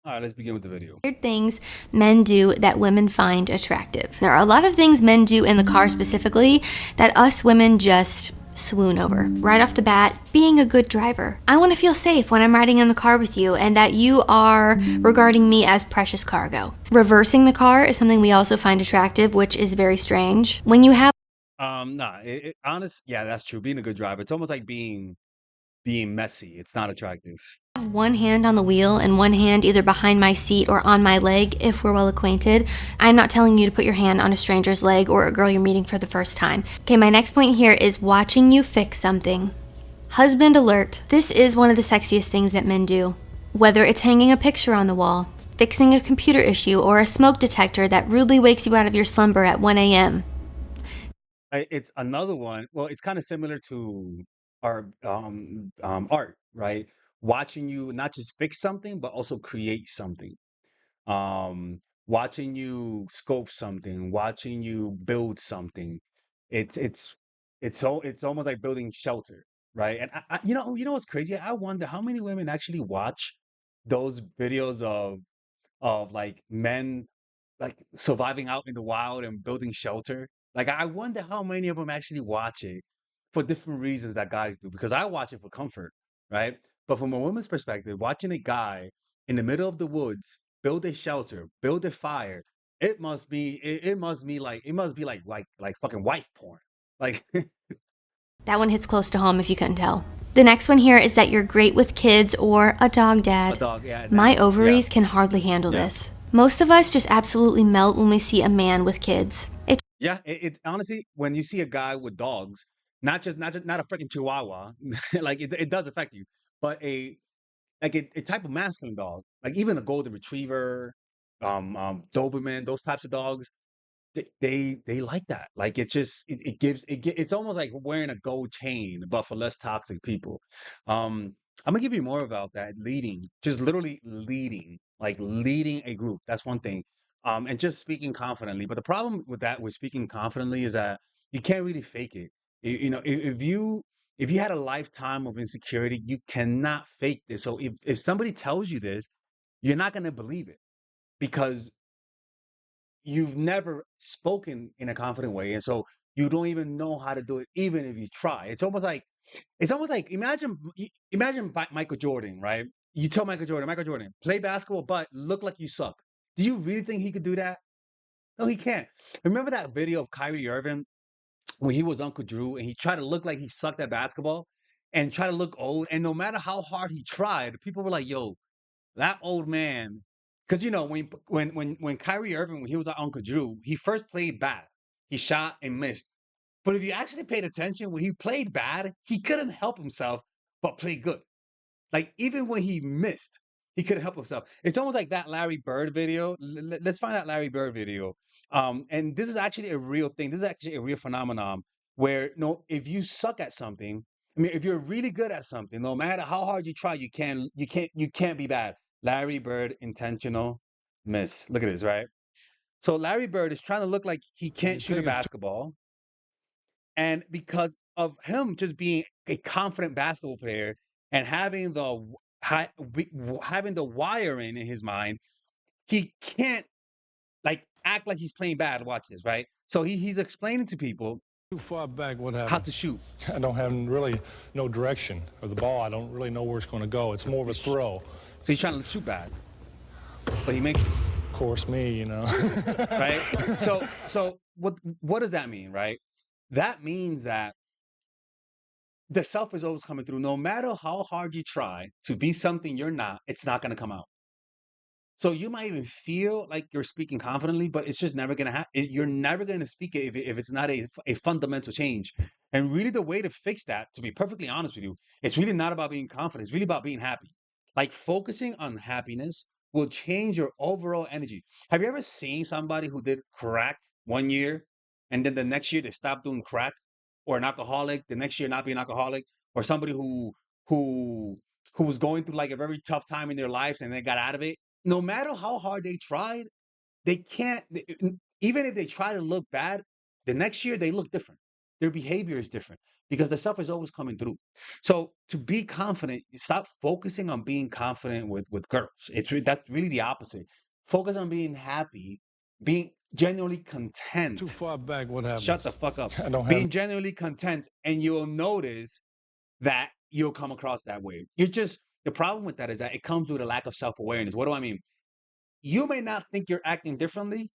All right, let's begin with the video. Weird things men do that women find attractive. There are a lot of things men do in the car specifically that us women just swoon over. Right off the bat, being a good driver. I want to feel safe when I'm riding in the car with you and that you are regarding me as precious cargo. Reversing the car is something we also find attractive, which is very strange. When you have Nah, honest, yeah, that's true. Being a good driver, it's almost like being messy. It's not attractive. one hand on the wheel and one hand either behind my seat or on my leg if we're well acquainted, I'm not telling you to put your hand on a stranger's leg or a girl you're meeting for the first time. Okay, my next point here is watching you fix something. Husband alert. This is one of the sexiest things that men do. Whether it's hanging a picture on the wall, fixing a computer issue, or a smoke detector that rudely wakes you out of your slumber at 1 a.m. It's another one. Well, it's kind of similar to our art, right? Watching you not just fix something, but also create something. Watching you scope something, watching you build something. It's it's it's almost like building shelter, right? And you know what's crazy? I wonder how many women actually watch those videos of like men like surviving out in the wild and building shelter. Like I wonder how many of them actually watch it for different reasons that guys do. Because I watch it for comfort, right? But from a woman's perspective, watching a guy in the middle of the woods build a shelter, build a fire, it must be like like fucking wife porn. Like That one hits close to home if you couldn't tell. The next one here is that you're great with kids or a dog a dad. dog, yeah, My yeah, ovaries can hardly handle yeah. this. Most of us just absolutely melt when we see a man with kids. It Yeah, it honestly, when you see a guy with dogs, not a freaking Chihuahua, like it does affect you, but a type of masculine dog, like even a golden retriever, Doberman, those types of dogs, they like that. Like it just it gives it's almost like wearing a gold chain, but for less toxic people. I'm gonna give you more about that leading, just literally leading, like leading a group. That's one thing. And just speaking confidently. But the problem with that, with speaking confidently, is that you can't really fake it. You know, if you had a lifetime of insecurity, you cannot fake this. So if somebody tells you this, you're not gonna believe it because you've never spoken in a confident way, and so you don't even know how to do it, even if you try. It's almost like imagine Michael Jordan, right? You tell Michael Jordan, play basketball, but look like you suck. Do you really think he could do that? No, he can't. Remember that video of Kyrie Irving when he was Uncle Drew and he tried to look like he sucked at basketball and try to look old, and no matter how hard he tried, people were like, "Yo, that old man," because you know when Kyrie Irving when he was at Uncle Drew, he first played bad. He shot and missed. But if you actually paid attention, when he played bad, he couldn't help himself but play good. Like even when he missed, he couldn't help himself. It's almost like that Larry Bird video. Let's find that Larry Bird video. And this is actually a real thing. This is actually a real phenomenon where no, if you suck at something, I mean, if you're really good at something, no matter how hard you try, you can't be bad. Larry Bird intentional miss. Look at this, right? So Larry Bird is trying to look like he can't shoot a basketball, and because of him just being a confident basketball player and having having the wiring in his mind, he can't like act like he's playing bad. Watch this, right? So he's explaining to people Too far back, what how happened? to shoot. I don't have really no direction of the ball. I don't really know where it's going to go. It's more of a He's, throw. so he's trying to shoot bad, but he makes it, Of course, me, right? So what does that mean, right? That means that the self is always coming through. No matter how hard you try to be something you're not, it's not going to come out. So you might even feel like you're speaking confidently, but it's just never going to happen. You're never going to speak it if it's not a fundamental change. And really, the way to fix that, to be perfectly honest with you, it's really not about being confident. It's really about being happy. Like focusing on happiness will change your overall energy. Have you ever seen somebody who did crack 1 year and then the next year they stopped doing crack, or an alcoholic, the next year not being alcoholic, or somebody who who was going through like a very tough time in their lives and they got out of it? No matter how hard they tried, they can't even if they try to look bad, the next year they look different. their behavior is different because the stuff is always coming through. So to be confident, stop focusing on being confident with girls. That's really the opposite. Focus on being happy, being genuinely Too content. far back, what happened? Shut the fuck up. I don't have. Being genuinely content, and you'll notice that you'll come across that way. The problem with that is that it comes with a lack of self-awareness. What do I mean? You may not think you're acting differently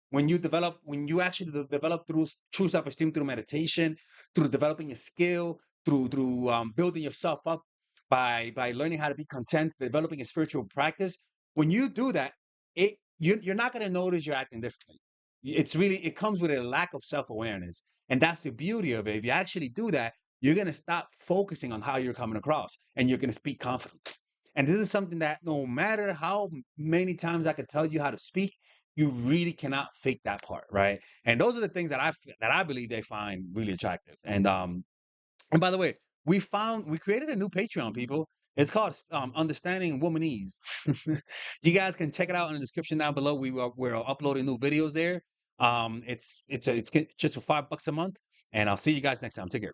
when you actually develop through true self-esteem through meditation, through developing a skill, through building yourself up by learning how to be content, developing a spiritual practice. When you do that, you're not going to notice you're acting differently. It comes with a lack of self-awareness, and that's the beauty of it. If you actually do that, you're going to stop focusing on how you're coming across, and you're going to speak confidently. And this is something that no matter how many times I could tell you how to speak, you really cannot fake that part, right? And those are the things that I believe they find really attractive. And by the way, we created a new Patreon, people. It's called Understanding Womanese. You guys can check it out in the description down below. We're uploading new videos there. It's just for $5 a month, and I'll see you guys next time. Take care.